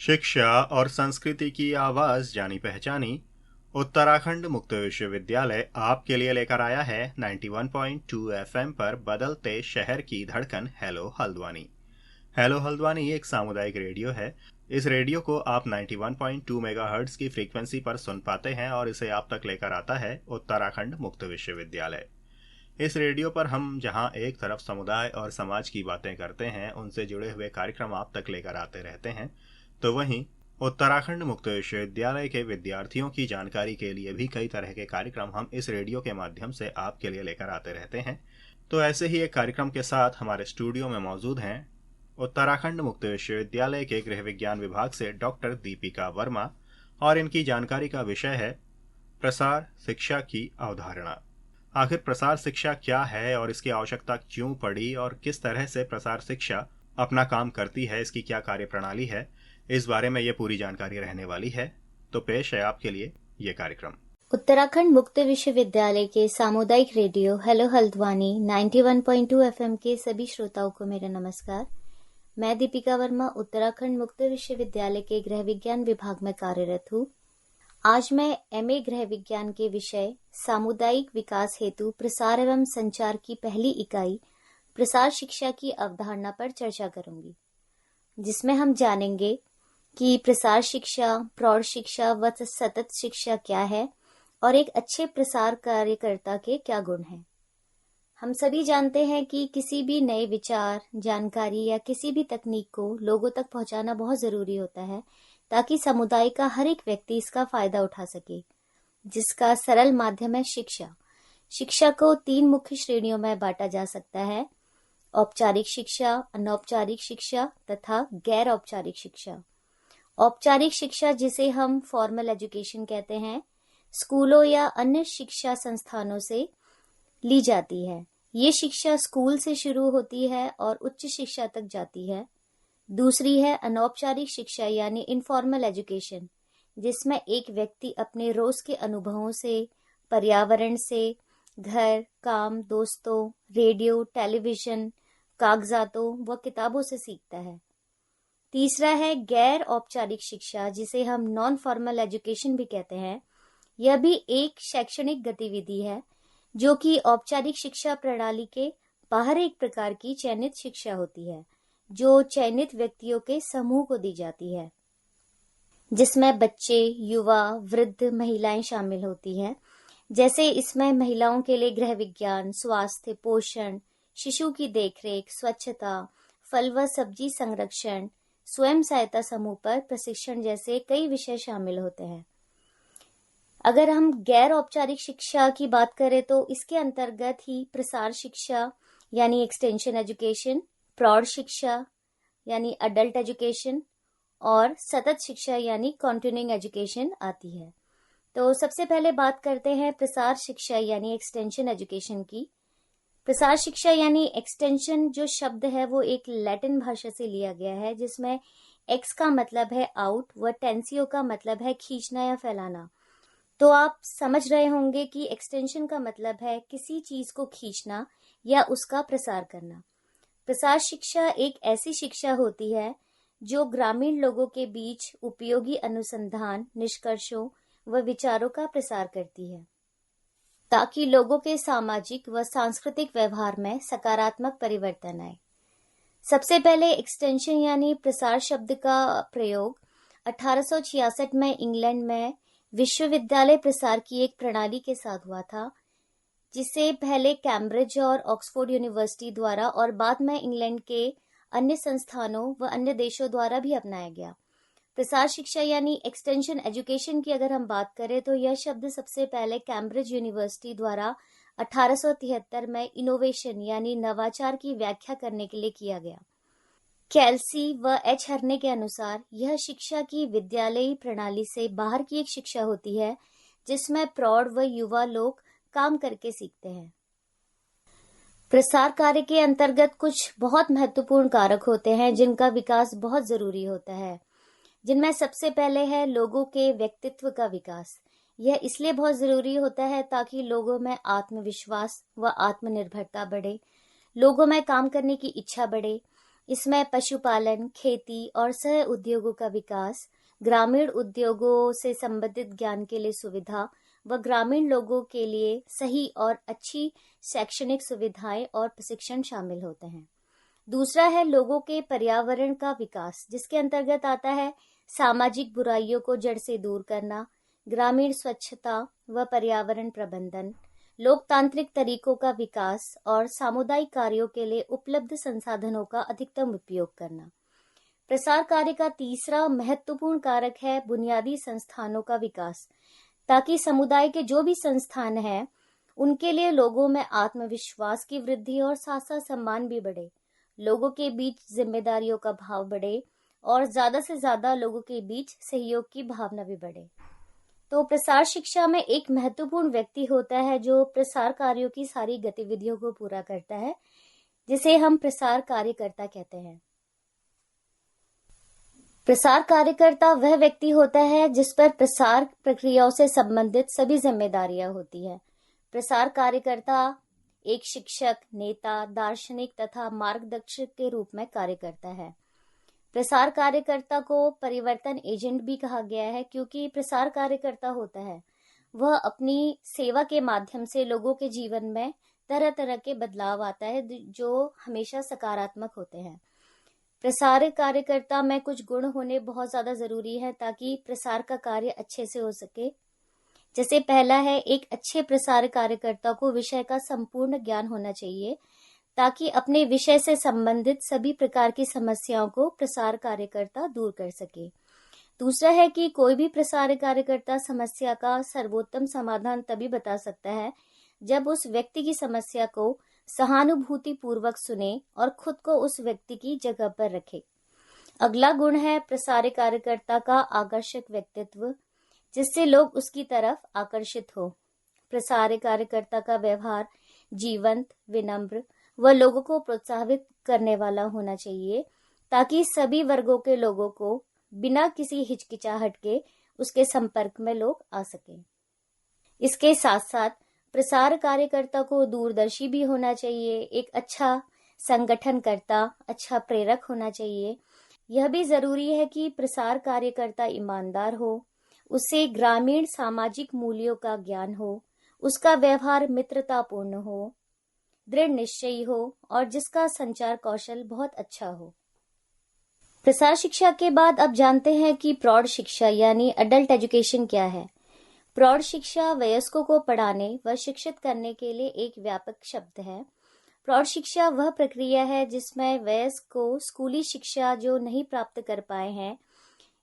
शिक्षा और संस्कृति की आवाज जानी पहचानी। उत्तराखंड मुक्त विश्वविद्यालय आपके लिए लेकर आया है 91.2 एफएम पर बदलते शहर की धड़कन हेलो हल्द्वानी। हेलो हल्द्वानी एक सामुदायिक रेडियो है। इस रेडियो को आप 91.2 मेगाहर्ट्ज की फ्रीक्वेंसी पर सुन पाते हैं और इसे आप तक लेकर आता है उत्तराखंड मुक्त विश्वविद्यालय। इस रेडियो पर हम जहां एक तरफ समुदाय और समाज की बातें करते हैं, उनसे जुड़े हुए कार्यक्रम आप तक लेकर आते रहते हैं, तो वहीं उत्तराखंड मुक्त विश्वविद्यालय के विद्यार्थियों की जानकारी के लिए भी कई तरह के कार्यक्रम हम इस रेडियो के माध्यम से आपके लिए लेकर आते रहते हैं। तो ऐसे ही एक कार्यक्रम के साथ हमारे स्टूडियो में मौजूद हैं उत्तराखंड मुक्त विश्वविद्यालय के गृह विज्ञान विभाग से डॉक्टर दीपिका वर्मा, और इनकी जानकारी का विषय है प्रसार शिक्षा की अवधारणा। आखिर प्रसार शिक्षा क्या है और इसकी आवश्यकता क्यों पड़ी और किस तरह से प्रसार शिक्षा अपना काम करती है, इसकी क्या कार्यप्रणाली है, इस बारे में ये पूरी जानकारी रहने वाली है। तो पेश है आपके लिए ये कार्यक्रम। उत्तराखंड मुक्त विश्वविद्यालय के सामुदायिक रेडियो हेलो हल्द्वानी 91.2 एफएम के सभी श्रोताओं को मेरा नमस्कार। मैं दीपिका वर्मा उत्तराखंड मुक्त विश्वविद्यालय के गृह विज्ञान विभाग में कार्यरत हूँ। आज मैं एमए गृह विज्ञान के विषय सामुदायिक विकास हेतु प्रसार एवं संचार की पहली इकाई प्रसार शिक्षा की अवधारणा पर चर्चा करूंगी, जिसमें हम जानेंगे कि प्रसार शिक्षा, प्रौढ़ शिक्षा व सतत शिक्षा क्या है और एक अच्छे प्रसार कार्यकर्ता के क्या गुण हैं। हम सभी जानते हैं कि किसी भी नए विचार, जानकारी या किसी भी तकनीक को लोगों तक पहुंचाना बहुत जरूरी होता है, ताकि समुदाय का हर एक व्यक्ति इसका फायदा उठा सके, जिसका सरल माध्यम है शिक्षा। शिक्षा को 3 मुख्य श्रेणियों में बांटा जा सकता है: औपचारिक शिक्षा, अनौपचारिक शिक्षा तथा गैर औपचारिक शिक्षा। औपचारिक शिक्षा, जिसे हम फॉर्मल एजुकेशन कहते हैं, स्कूलों या अन्य शिक्षा संस्थानों से ली जाती है। ये शिक्षा स्कूल से शुरू होती है और उच्च शिक्षा तक जाती है। दूसरी है अनौपचारिक शिक्षा यानी इनफॉर्मल एजुकेशन, जिसमें एक व्यक्ति अपने रोज के अनुभवों से, पर्यावरण से, घर, काम, दोस्तों, रेडियो, टेलीविजन, कागजातों व किताबों से सीखता है। तीसरा है गैर औपचारिक शिक्षा, जिसे हम नॉन फॉर्मल एजुकेशन भी कहते हैं। यह भी एक शैक्षणिक गतिविधि है जो कि औपचारिक शिक्षा प्रणाली के बाहर एक प्रकार की चयनित शिक्षा होती है, जो चयनित व्यक्तियों के समूह को दी जाती है, जिसमें बच्चे, युवा, वृद्ध, महिलाएं शामिल होती हैं। जैसे इसमें महिलाओं के लिए गृह विज्ञान, स्वास्थ्य, पोषण, शिशु की देखरेख, स्वच्छता, फल व सब्जी संरक्षण, स्वयं सहायता समूह पर प्रशिक्षण जैसे कई विषय शामिल होते हैं। अगर हम गैर औपचारिक शिक्षा की बात करें तो इसके अंतर्गत ही प्रसार शिक्षा यानी एक्सटेंशन एजुकेशन, प्रौढ़ शिक्षा यानी अडल्ट एजुकेशन और सतत शिक्षा यानी कंटिन्यूइंग एजुकेशन आती है। तो सबसे पहले बात करते हैं प्रसार शिक्षा यानी एक्सटेंशन एजुकेशन की। प्रसार शिक्षा यानी एक्सटेंशन जो शब्द है वो एक लैटिन भाषा से लिया गया है, जिसमें एक्स का मतलब है आउट व टेंसियो का मतलब है खींचना या फैलाना। तो आप समझ रहे होंगे कि एक्सटेंशन का मतलब है किसी चीज को खींचना या उसका प्रसार करना। प्रसार शिक्षा एक ऐसी शिक्षा होती है जो ग्रामीण लोगों के बीच उपयोगी अनुसंधान, निष्कर्षों व विचारों का प्रसार करती है, ताकि लोगों के सामाजिक व सांस्कृतिक व्यवहार में सकारात्मक परिवर्तन आए। सबसे पहले एक्सटेंशन यानी प्रसार शब्द का प्रयोग 1866 में इंग्लैंड में विश्वविद्यालय प्रसार की एक प्रणाली के साथ हुआ था, जिसे पहले कैम्ब्रिज और ऑक्सफोर्ड यूनिवर्सिटी द्वारा और बाद में इंग्लैंड के अन्य संस्थानों व अन्य देशों द्वारा भी अपनाया गया। प्रसार शिक्षा यानी एक्सटेंशन एजुकेशन की अगर हम बात करें तो यह शब्द सबसे पहले कैम्ब्रिज यूनिवर्सिटी द्वारा 1873 में इनोवेशन यानी नवाचार की व्याख्या करने के लिए किया गया। कैल्सी व एच हरने के अनुसार यह शिक्षा की विद्यालयी प्रणाली से बाहर की एक शिक्षा होती है, जिसमें प्रौढ़ व युवा लोग काम करके सीखते हैं। प्रसार कार्य के अंतर्गत कुछ बहुत महत्वपूर्ण कारक होते हैं जिनका विकास बहुत जरूरी होता है, जिनमें सबसे पहले है लोगों के व्यक्तित्व का विकास। यह इसलिए बहुत जरूरी होता है ताकि लोगों में आत्मविश्वास व आत्मनिर्भरता बढ़े, लोगों में काम करने की इच्छा बढ़े। इसमें पशुपालन, खेती और सह उद्योगों का विकास, ग्रामीण उद्योगों से संबंधित ज्ञान के लिए सुविधा व ग्रामीण लोगों के लिए सही और अच्छी शैक्षणिक सुविधाएं और प्रशिक्षण शामिल होते हैं। दूसरा है लोगों के पर्यावरण का विकास, जिसके अंतर्गत आता है सामाजिक बुराइयों को जड़ से दूर करना, ग्रामीण स्वच्छता व पर्यावरण प्रबंधन, लोकतांत्रिक तरीकों का विकास और सामुदायिक कार्यों के लिए उपलब्ध संसाधनों का अधिकतम उपयोग करना। प्रसार कार्य का तीसरा महत्वपूर्ण कारक है बुनियादी संस्थानों का विकास, ताकि समुदाय के जो भी संस्थान हैं उनके लिए लोगों में आत्मविश्वास की वृद्धि और साथ साथ सम्मान भी बढ़े, लोगों के बीच जिम्मेदारियों का भाव बढ़े और ज्यादा से ज्यादा लोगों के बीच सहयोग की भावना भी बढ़े। तो प्रसार शिक्षा में एक महत्वपूर्ण व्यक्ति होता है जो प्रसार कार्यों की सारी गतिविधियों को पूरा करता है, जिसे हम प्रसार कार्यकर्ता कहते हैं। प्रसार कार्यकर्ता वह व्यक्ति होता है जिस पर प्रसार प्रक्रियाओं से संबंधित सभी जिम्मेदारियां होती है। प्रसार कार्यकर्ता एक शिक्षक, नेता, दार्शनिक तथा मार्गदर्शक के रूप में कार्य करता है। प्रसार कार्यकर्ता को परिवर्तन एजेंट भी कहा गया है, क्योंकि प्रसार कार्यकर्ता होता है वह अपनी सेवा के माध्यम से लोगों के जीवन में तरह तरह के बदलाव आता है जो हमेशा सकारात्मक होते हैं। प्रसार कार्यकर्ता में कुछ गुण होने बहुत ज्यादा जरूरी है ताकि प्रसार का कार्य अच्छे से हो सके। जैसे पहला है, एक अच्छे प्रसार कार्यकर्ता को विषय का संपूर्ण ज्ञान होना चाहिए ताकि अपने विषय से संबंधित सभी प्रकार की समस्याओं को प्रसार कार्यकर्ता दूर कर सके। दूसरा है कि कोई भी प्रसार कार्यकर्ता समस्या का सर्वोत्तम समाधान तभी बता सकता है जब उस व्यक्ति की समस्या को सहानुभूति पूर्वक सुने और खुद को उस व्यक्ति की जगह पर रखे। अगला गुण है प्रसार कार्यकर्ता का आकर्षक व्यक्तित्व, जिससे लोग उसकी तरफ आकर्षित हो। प्रसार कार्यकर्ता का व्यवहार जीवंत, विनम्र व लोगों को प्रोत्साहित करने वाला होना चाहिए ताकि सभी वर्गों के लोगों को बिना किसी हिचकिचाहट के उसके संपर्क में लोग आ सकें। इसके साथ साथ प्रसार कार्यकर्ता को दूरदर्शी भी होना चाहिए, एक अच्छा संगठनकर्ता, अच्छा प्रेरक होना चाहिए। यह भी जरूरी है कि प्रसार कार्यकर्ता ईमानदार हो, उसे ग्रामीण सामाजिक मूल्यों का ज्ञान हो, उसका व्यवहार मित्रतापूर्ण हो, दृढ़ निश्चयी हो और जिसका संचार कौशल बहुत अच्छा हो। प्रसार शिक्षा के बाद अब जानते हैं कि प्रौढ़ शिक्षा यानी अडल्ट एजुकेशन क्या है। प्रौढ़ शिक्षा वयस्कों को पढ़ाने व शिक्षित करने के लिए एक व्यापक शब्द है। प्रौढ़ शिक्षा वह प्रक्रिया है जिसमें वयस्क को स्कूली शिक्षा जो नहीं प्राप्त कर पाए हैं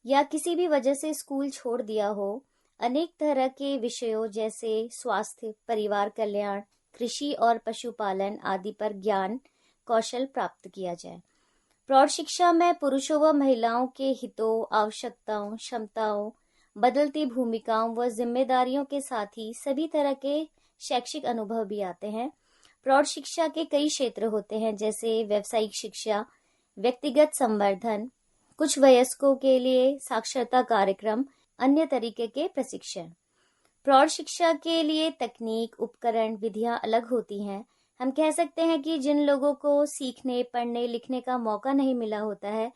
या किसी भी वजह से स्कूल छोड़ दिया हो, अनेक तरह के विषयों जैसे स्वास्थ्य, परिवार कल्याण, कृषि और पशुपालन आदि पर ज्ञान कौशल प्राप्त किया जाए। प्रौढ़ शिक्षा में पुरुषों व महिलाओं के हितों, आवश्यकताओं, क्षमताओं, बदलती भूमिकाओं व जिम्मेदारियों के साथ ही सभी तरह के शैक्षिक अनुभव भी आते हैं। प्रौढ़ शिक्षा के कई क्षेत्र होते हैं जैसे व्यावसायिक शिक्षा, व्यक्तिगत संवर्धन, कुछ वयस्कों के लिए साक्षरता कार्यक्रम, अन्य तरीके के प्रशिक्षण। प्रौढ़ शिक्षा के लिए तकनीक, उपकरण, विधियां अलग होती हैं। हम कह सकते हैं कि जिन लोगों को सीखने, पढ़ने, लिखने का मौका नहीं मिला होता है,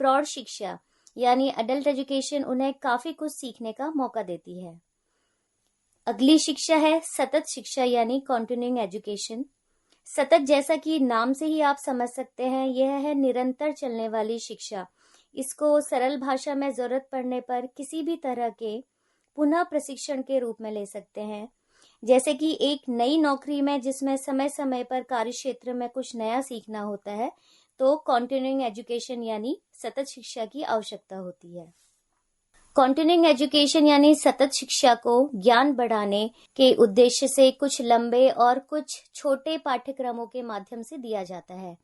प्रौढ़ शिक्षा यानी अडल्ट एजुकेशन उन्हें काफी कुछ सीखने का मौका देती है। अगली शिक्षा है सतत शिक्षा यानी कंटिन्यूइंग एजुकेशन। सतत जैसा कि नाम से ही आप समझ सकते हैं, यह है निरंतर चलने वाली शिक्षा। इसको सरल भाषा में जरूरत पड़ने पर किसी भी तरह के पुनः प्रशिक्षण के रूप में ले सकते हैं। जैसे कि एक नई नौकरी में जिसमें समय समय पर कार्य क्षेत्र में कुछ नया सीखना होता है, तो कंटिन्यूइंग एजुकेशन यानी सतत शिक्षा की आवश्यकता होती है। कंटिन्यूइंग एजुकेशन यानी सतत शिक्षा को ज्ञान बढ़ाने के उद्देश्य से कुछ लंबे और कुछ छोटे पाठ्यक्रमों के माध्यम से दिया जाता है।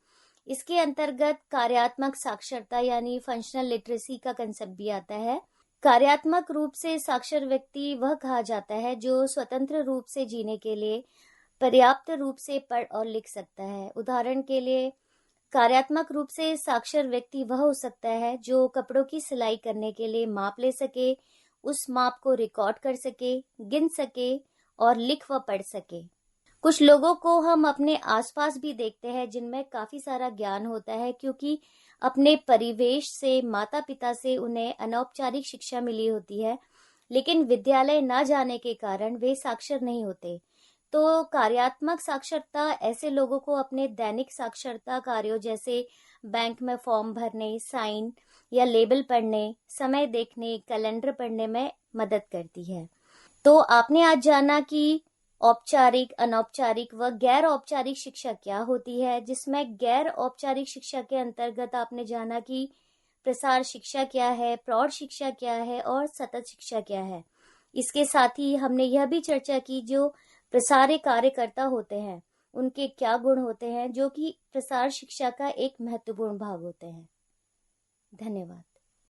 इसके अंतर्गत कार्यात्मक साक्षरता यानी फंक्शनल लिटरेसी का कंसेप्ट भी आता है। कार्यात्मक रूप से साक्षर व्यक्ति वह कहा जाता है जो स्वतंत्र रूप से जीने के लिए पर्याप्त रूप से पढ़ और लिख सकता है। उदाहरण के लिए, कार्यात्मक रूप से साक्षर व्यक्ति वह हो सकता है जो कपड़ों की सिलाई करने के लिए माप ले सके, उस माप को रिकॉर्ड कर सके, गिन सके और लिख व पढ़ सके। कुछ लोगों को हम अपने आसपास भी देखते हैं जिनमें काफी सारा ज्ञान होता है, क्योंकि अपने परिवेश से, माता पिता से उन्हें अनौपचारिक शिक्षा मिली होती है, लेकिन विद्यालय न जाने के कारण वे साक्षर नहीं होते। तो कार्यात्मक साक्षरता ऐसे लोगों को अपने दैनिक साक्षरता कार्यों जैसे बैंक में फॉर्म भरने, साइन या लेबल पढ़ने, समय देखने, कैलेंडर पढ़ने में मदद करती है। तो आपने आज जाना कि औपचारिक, अनौपचारिक व गैर औपचारिक शिक्षा क्या होती है, जिसमें गैर औपचारिक शिक्षा के अंतर्गत आपने जाना कि प्रसार शिक्षा क्या है, प्रौढ़ शिक्षा क्या है और सतत शिक्षा क्या है। इसके साथ ही हमने यह भी चर्चा की जो प्रसार कार्यकर्ता होते हैं उनके क्या गुण होते हैं, जो कि प्रसार शिक्षा का एक महत्वपूर्ण भाग होते हैं। धन्यवाद।